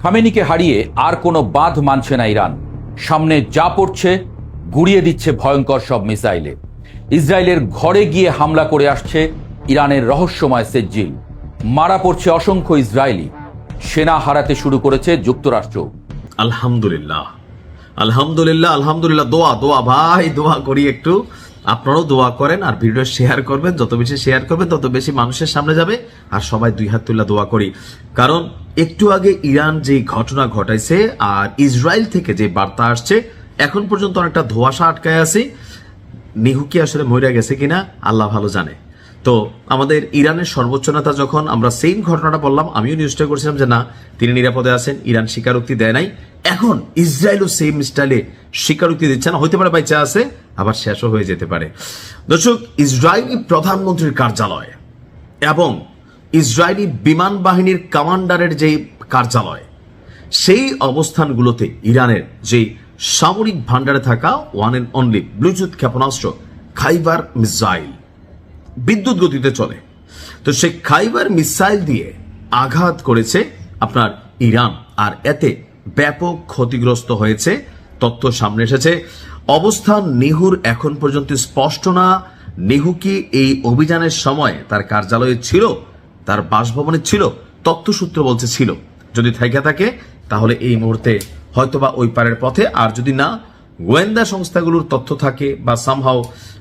খামেনিকে হারিয়ে আর কোনো বাঁধ মানছে না ইরান। সামনে যা পড়ছে গুড়িয়ে দিচ্ছে ভয়ঙ্কর সব মিসাইলে। ইসরায়েলের ঘরে গিয়ে হামলা করে আসছে ইরানের রহস্যময় সেজ্জিল। মারা পড়ছে অসংখ্য ইসরায়েলি। সেনা হারাতে শুরু করেছে যুক্তরাষ্ট্র। আলহামদুলিল্লাহ, আলহামদুলিল্লাহ, আলহামদুলিল্লাহ। দোয়া দোয়া ভাই, দোয়া করি একটু। আপনারাও দোয়া করেন আর ভিডিও শেয়ার করবেন। যত বেশি শেয়ার করবেন তত বেশি মানুষের সামনে যাবে। আর সবাই দুই হাত তুল্লা দোয়া করি, কারণ একটু আগে ইরান যে ঘটনা ঘটাইছে আর ইসরায়েল থেকে যে বার্তা আসছে, এখন পর্যন্ত অনেকটা ধোঁয়াশা আটকায় আছে। নিহু কি আসলে মরে গেছে কিনা আল্লাহ ভালো জানে। তো আমাদের ইরানের সর্বোচ্চ নেতা যখন আমরা সেম ঘটনাটা বললাম, আমিও নিউজটা করছিলাম যে না, তিনি নিরাপদে আছেন, ইরান স্বীকারোক্তি দেয় নাই। এখন ইসরায়েলও সেম স্টাইলে স্বীকারোক্তি দিচ্ছে না, হইতে পারে বাইচা আছে, আবার শেষও হয়ে যেতে পারে। দর্শক, ইসরায়েলি প্রধানমন্ত্রীর কার্যালয় এবং ইসরায়েলি বিমান বাহিনীর কমান্ডারের যে কার্যালয়, সেই অবস্থানগুলোতে ইরানের যে সামরিক ভান্ডারে থাকা ওয়ান এন্ড অনলি ব্লুটুথ ক্ষেপণাস্ত্র খাইবার মিসাইল বিদ্যুৎ গতিতে চলে। তো সেই খাইবার মিসাইল দিয়ে আঘাত করেছে আপনার ইরান, আর এতে ব্যাপক ক্ষতিগ্রস্ত হয়েছে তথ্য সামনে এসেছে। অবস্থান নিহুর এখন পর্যন্ত স্পষ্ট না। নিহু কি এই অভিযানের সময় তার কার্যালয়ে ছিল, তার বাসভবনে ছিল? তথ্যসূত্র বলছে ছিল। যদি থেকে থাকে তাহলে এই মুহূর্তে হয়তোবা ওই পারের পথে, আর যদি না, গোয়েন্দা সংস্থাগুলোর তথ্য থাকে বা সামহাও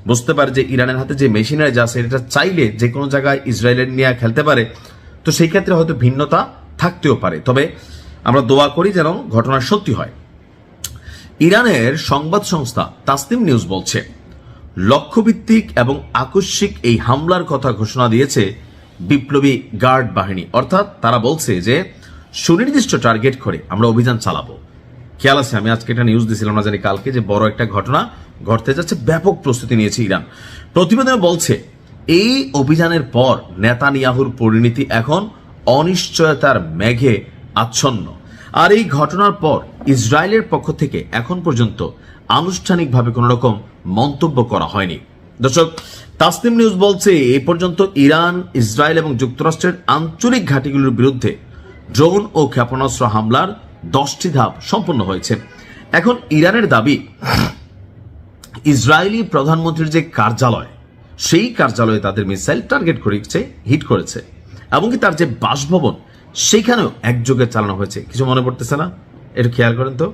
বুঝতে পারে যে ইরানের হাতে যে মেশিনারি আছে এটা চাইলে যে কোনো জায়গায় ইসরায়েলের নিয়ে খেলতে পারে, তো সেই ক্ষেত্রে হয়তো ভিন্নতা থাকতেও পারে। তবে আমরা দোয়া করি যেন ঘটনা সত্যি হয়। ইরানের সংবাদ সংস্থা তাসনিম নিউজ বলছে, লক্ষ্যভিত্তিক এবং আকস্মিক এই হামলার কথা ঘোষণা দিয়েছে বিপ্লবী গার্ড বাহিনী। অর্থাৎ তারা বলছে যে সুনির্দিষ্ট টার্গেট করে আমরা অভিযান চালাবো। খেয়াল আছে, আমি আজকে একটা নিউজ দিয়েছিলাম, আমরা জানি কালকে, যে বড় একটা ঘটনা ঘটতে যাচ্ছে, ব্যাপক প্রস্তুতি নিয়েছে ইরান। প্রতিবেদনে বলছে এই অভিযানের পর নেতানিয়াহুর পরিণতি এখন অনিশ্চয়তার মেঘে আচ্ছন্ন। আর এই ঘটনার পর ইসরায়েলের পক্ষ থেকে এখন পর্যন্ত আনুষ্ঠানিকভাবে কোন রকম মন্তব্য করা হয়নি। দর্শক, তাসনিম নিউজ বলছে এই পর্যন্ত ইরান, ইসরায়েল এবং যুক্তরাষ্ট্রের আঞ্চলিক ঘাঁটিগুলোর বিরুদ্ধে ড্রোন ও ক্ষেপণাস্ত্র হামলার 10টি ধাপ সম্পন্ন হয়েছে। এখন ইরানের দাবি, ইসরায়েলি প্রধানমন্ত্রীর যে কার্যালয়, সেই কার্যালয়ে তাদের মিসাইল টার্গেট করেছে, হিট করেছে, এমনকি তার যে বাসভবন সেখানেও একযোগে চালানো হয়েছে। কিছু মনে পড়তেছে না? একটু খেয়াল করেন তো।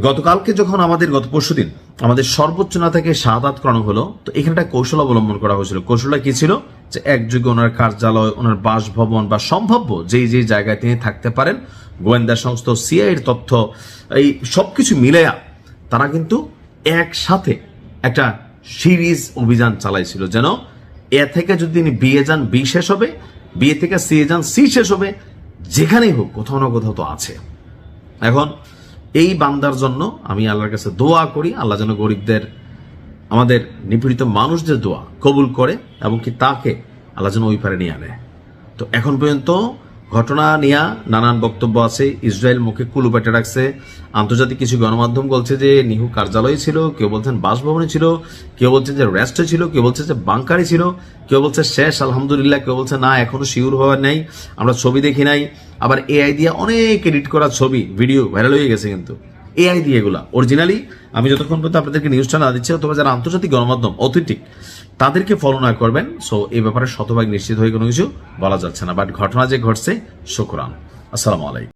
গতকালকে যখন গত পরশুদিন আমাদের সর্বোচ্চ না থেকে শাহাদাত করানো হলো, তো এখানে একটা কৌশল অবলম্বন করা হয়েছিল। কৌশলটা কি ছিল? যে একযোগে ওনার কার্যালয়, ওনার বাসভবন বা সম্ভাব্য যেই যেই জায়গায় তিনি থাকতে পারেন, গোয়েন্দা সংস্থা, সিআইএর তথ্য, এই সবকিছু মিলাইয়া তারা কিন্তু একসাথে একটা সিরিজ অভিযান চালাইছিল, যেন এ থেকে যদি তিনি বিয়ে যান বি শেষ হবে, বিয়ে থেকে সি যান সি শেষ হবে, যেখানেই হোক কোথাও না কোথাও তো আছে। এখন এই বান্দার জন্য আমি আল্লাহর কাছে দোয়া করি, আল্লাহ যেন গরিবদের, আমাদের নিপীড়িত মানুষদের দোয়া কবুল করে এবং কি তাকে আল্লাহ যেন ওই পারে নিয়ে আনে। তো এখন পর্যন্ত ঘটনা নিয়ে নানান বক্তব্য আছে। ইসরায়েল মুখে কুলু পেটে রাখছে। আন্তর্জাতিক কিছু গণমাধ্যম বলছে যে নিহু কার্যালয়ে ছিল, কেউ বলছেন বাসভবনে ছিল, কেউ বলছেন যে রেস্টে ছিল, কেউ বলছে যে বাংকারে ছিল, কেউ বলছে শেষ আলহামদুলিল্লাহ, কেউ বলছে না এখনো শিওর হওয়ার নাই, আমরা ছবি দেখি নাই। আবার এআই দিয়ে অনেক এডিট করা ছবি ভিডিও ভাইরাল হয়ে গেছে, কিন্তু এআই দিয়ে এগুলা অরিজিনালি আমি যতক্ষণ পর্যন্ত আপনাদেরকে নিউজটা না দিচ্ছি, অথবা যারা আন্তর্জাতিক গণমাধ্যম অথেন্টিক তাদেরকে ফলো না করবেন। সো এই ব্যাপারে শতভাগ নিশ্চিত হয়ে কোনো কিছু বলা যাচ্ছে না, বাট ঘটনা যে ঘটছে, শুকরান। আসসালামু আলাইকুম।